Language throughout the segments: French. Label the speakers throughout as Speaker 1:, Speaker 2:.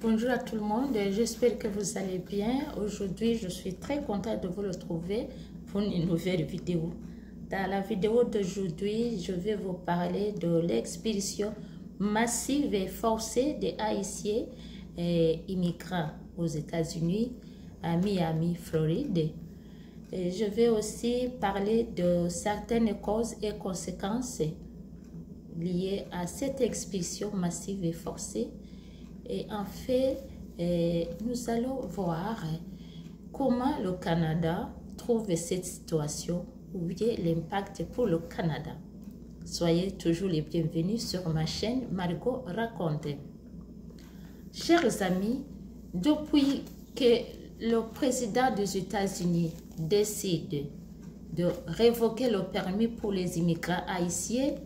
Speaker 1: Bonjour à tout le monde, j'espère que vous allez bien. Aujourd'hui, je suis très contente de vous retrouver pour une nouvelle vidéo. Dans la vidéo d'aujourd'hui, je vais vous parler de l'expédition massive et forcée des Haïtiens et immigrants aux États-Unis, à Miami, Floride. Et je vais aussi parler de certaines causes et conséquences liées à cette expédition massive et forcée. Et en fait, nous allons voir comment le Canada trouve cette situation ou bien l'impact pour le Canada. Soyez toujours les bienvenus sur ma chaîne Margot Raconte. Chers amis, depuis que le président des États-Unis décide de révoquer le permis pour les immigrants haïtiens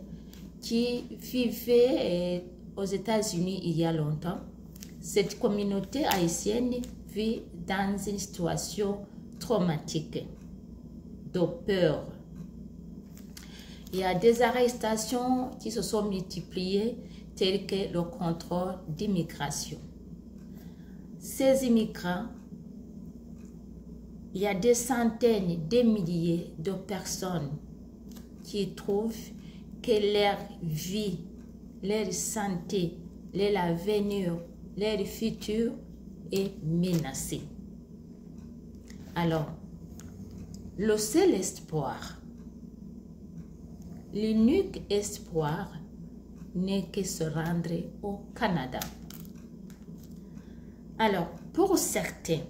Speaker 1: qui vivaient aux États-Unis il y a longtemps, cette communauté haïtienne vit dans une situation traumatique, de peur. Il y a des arrestations qui se sont multipliées, telles que le contrôle d'immigration. Ces immigrants, il y a des centaines, des milliers de personnes qui trouvent que leur vie, leur santé, leur avenir, leur futur est menacé. Alors, le seul espoir, l'unique espoir n'est que se rendre au Canada. Alors, pour certains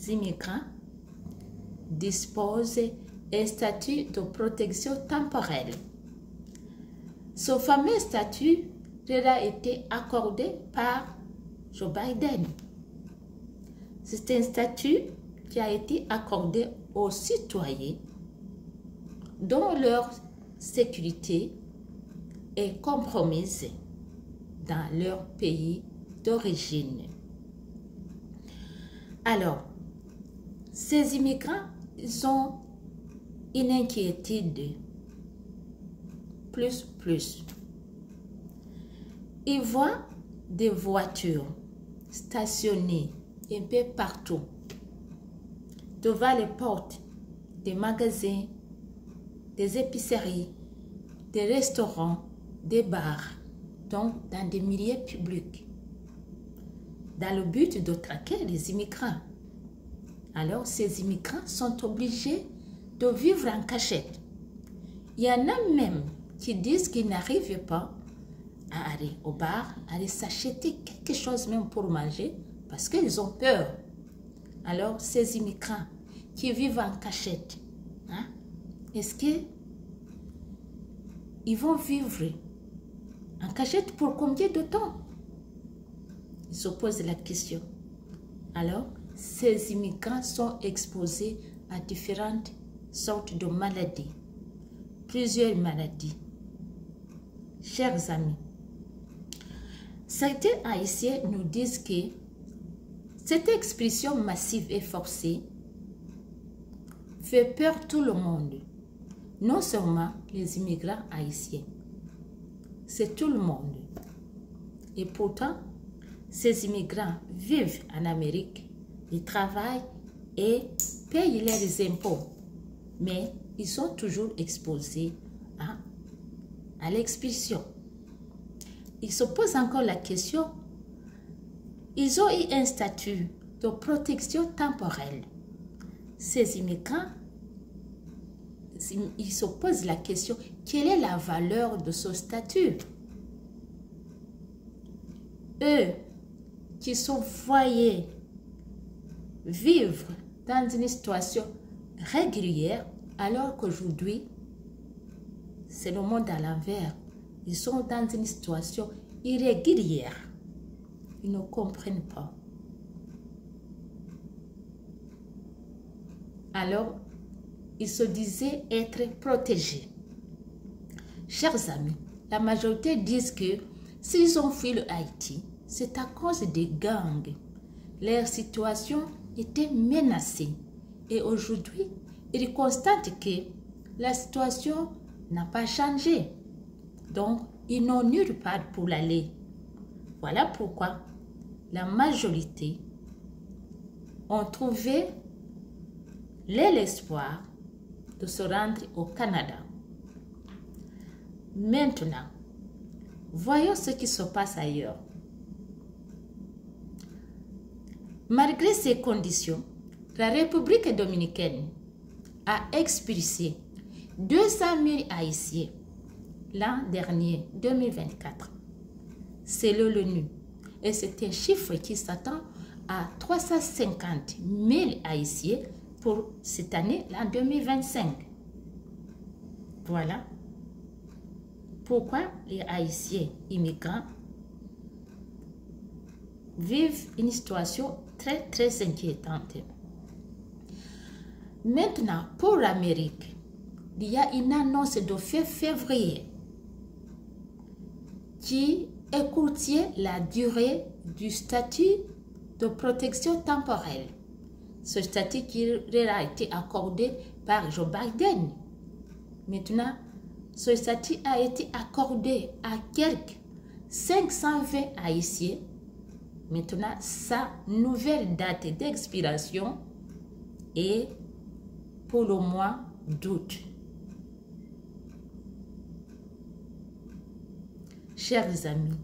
Speaker 1: immigrants disposent d'un statut de protection temporaire. Ce fameux statut leur a été accordé par Joe Biden. C'est un statut qui a été accordé aux citoyens dont leur sécurité est compromise dans leur pays d'origine. Alors, ces immigrants, ils ont une inquiétude plus. Ils voient des voitures stationnées un peu partout, devant les portes des magasins, des épiceries, des restaurants, des bars, donc dans des milieux publics, dans le but de traquer les immigrants. Alors, ces immigrants sont obligés de vivre en cachette. Il y en a même qui disent qu'ils n'arrivent pas à aller au bar, à aller s'acheter quelque chose même pour manger parce qu'ils ont peur. Alors, ces immigrants qui vivent en cachette, est-ce qu'ils vont vivre en cachette pour combien de temps? Ils se posent la question. Alors, ces immigrants sont exposés à différentes sortes de maladies, plusieurs maladies. Chers amis, certains Haïtiens nous disent que cette expulsion massive et forcée fait peur tout le monde, non seulement les immigrants haïtiens, c'est tout le monde. Et pourtant, ces immigrants vivent en Amérique, ils travaillent et payent leurs impôts, mais ils sont toujours exposés à l'expulsion. Ils se posent encore la question, ils ont eu un statut de protection temporelle. Ces immigrants, ils se posent la question, quelle est la valeur de ce statut? Eux qui sont voyés vivre dans une situation régulière, alors qu'aujourd'hui, c'est le monde à l'envers. Ils sont dans une situation irrégulière. Ils ne comprennent pas. Alors, ils se disaient être protégés. Chers amis, la majorité disent que s'ils ont fui le Haïti, c'est à cause des gangs. Leur situation était menacée. Et aujourd'hui, ils constatent que la situation n'a pas changé. Donc, ils n'ont nulle part pour aller. Voilà pourquoi la majorité ont trouvé l'espoir de se rendre au Canada. Maintenant, voyons ce qui se passe ailleurs. Malgré ces conditions, la République dominicaine a expulsé 200 000 Haïtiens l'an dernier, 2024. Selon l'ONU. Et c'est un chiffre qui s'attend à 350 000 Haïtiens pour cette année, l'an 2025. Voilà pourquoi les Haïtiens immigrants vivent une situation très, très inquiétante. Maintenant, pour l'Amérique, il y a une annonce de février qui écourtait la durée du statut de protection temporelle. Ce statut qui leur a été accordé par Joe Biden. Maintenant, ce statut a été accordé à quelques 520 Haïtiens. Maintenant, sa nouvelle date d'expiration est pour le mois d'août. Chers amis,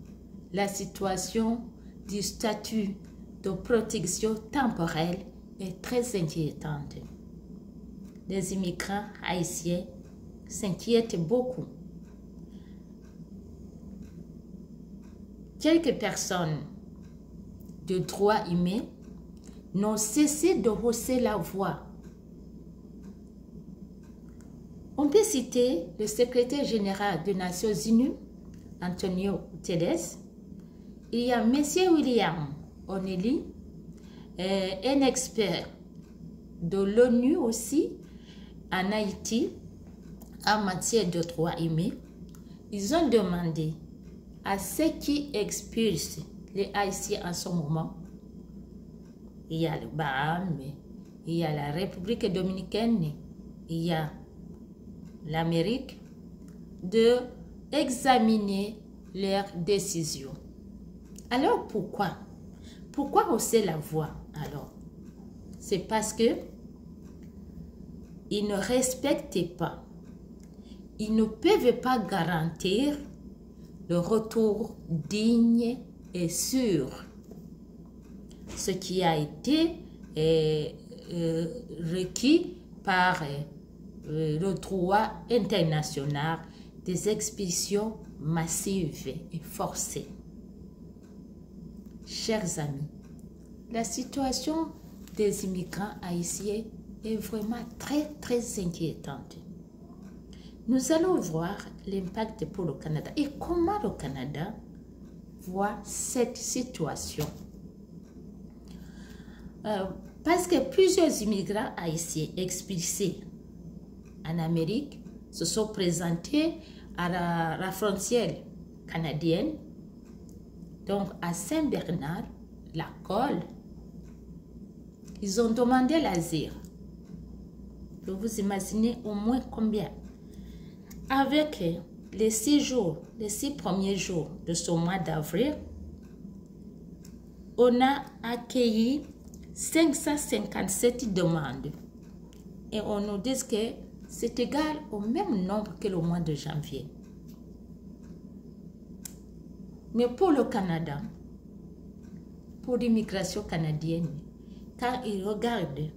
Speaker 1: la situation du statut de protection temporelle est très inquiétante. Les immigrants haïtiens s'inquiètent beaucoup. Quelques personnes de droit humain n'ont cessé de hausser la voix. On peut citer le secrétaire général des Nations Unies, Antonio Guterres. Il y a M. William O'Neill, un expert de l'ONU aussi en Haïti en matière de droits humains. Ils ont demandé à ceux qui expulsent les Haïtiens en ce moment. Il y a le Bahamas, il y a la République dominicaine, il y a l'Amérique, de examiner leurs décisions. Alors pourquoi? Pourquoi hausser la voix alors? C'est parce que ils ne respectent pas, ils ne peuvent pas garantir le retour digne et sûr. Ce qui a été requis par le droit international des expulsions massives et forcées. Chers amis, la situation des immigrants haïtiens est vraiment très, très inquiétante. Nous allons voir l'impact pour le Canada et comment le Canada voit cette situation. Parce que plusieurs immigrants haïtiens expulsés en Amérique se sont présentés à la frontière canadienne, donc à Saint-Bernard, la Colle. Ils ont demandé l'asile. Vous imaginez au moins combien? Avec les 6 premiers jours de ce mois d'avril, on a accueilli 557 demandes. Et on nous dit que c'est égal au même nombre que le mois de janvier. Mais pour le Canada, pour l'immigration canadienne, quand ils regardent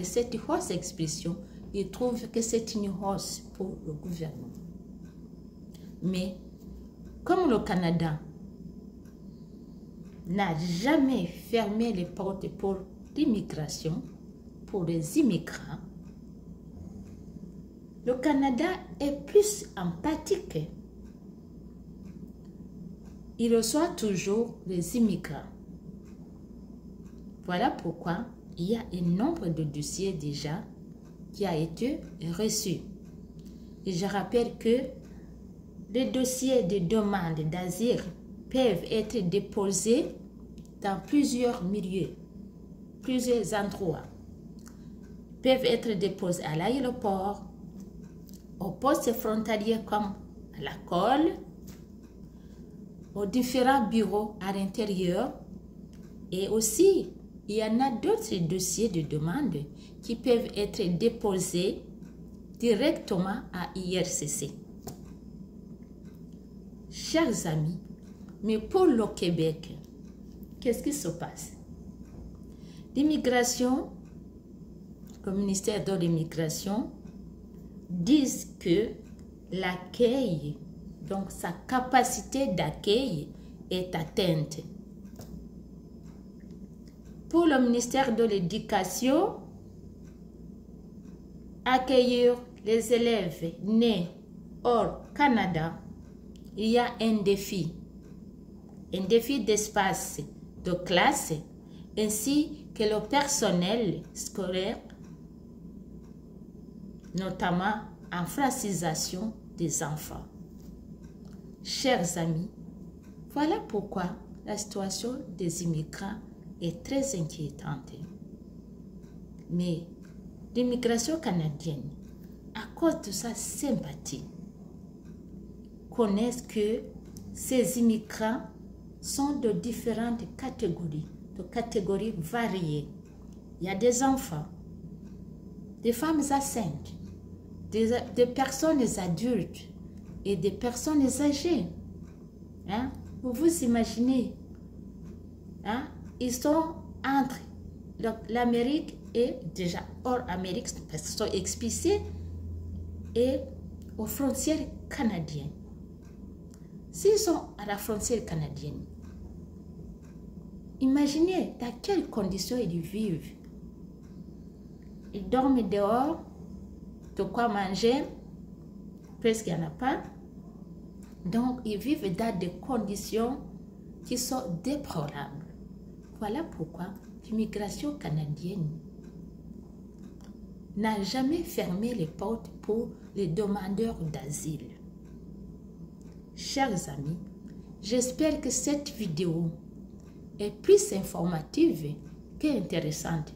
Speaker 1: cette hausse d'expulsion, ils trouvent que c'est une hausse pour le gouvernement. Mais comme le Canada n'a jamais fermé les portes pour l'immigration, pour les immigrants, le Canada est plus empathique. Il reçoit toujours les immigrants. Voilà pourquoi il y a un nombre de dossiers déjà qui a été reçu. Et je rappelle que les dossiers de demande d'asile peuvent être déposés dans plusieurs milieux, plusieurs endroits. Ils peuvent être déposés à l'aéroport, au poste frontalier comme à la Colle, aux différents bureaux à l'intérieur. Et aussi, il y en a d'autres dossiers de demande qui peuvent être déposés directement à IRCC. Chers amis, mais pour le Québec, qu'est-ce qui se passe? L'immigration, le ministère de l'immigration, disent que l'accueil, donc sa capacité d'accueil est atteinte. Pour le ministère de l'Éducation, accueillir les élèves nés hors Canada, il y a un défi d'espace de classe ainsi que le personnel scolaire, notamment en francisation des enfants. Chers amis, voilà pourquoi la situation des immigrants est très inquiétante. Mais l'immigration canadienne, à cause de sa sympathie, connaissent que ces immigrants sont de différentes catégories variées. Il y a des enfants, des femmes enceintes, des personnes adultes et des personnes âgées. Hein? Vous vous imaginez, hein? Ils sont entre l'Amérique et déjà hors Amérique parce qu'ils sont expulsés et aux frontières canadiennes. S'ils sont à la frontière canadienne, imaginez dans quelles conditions ils vivent. Ils dorment dehors, de quoi manger, presque il n'y en a pas. Donc, ils vivent dans des conditions qui sont déplorables. Voilà pourquoi l'immigration canadienne n'a jamais fermé les portes pour les demandeurs d'asile. Chers amis, j'espère que cette vidéo est plus informative qu'intéressante.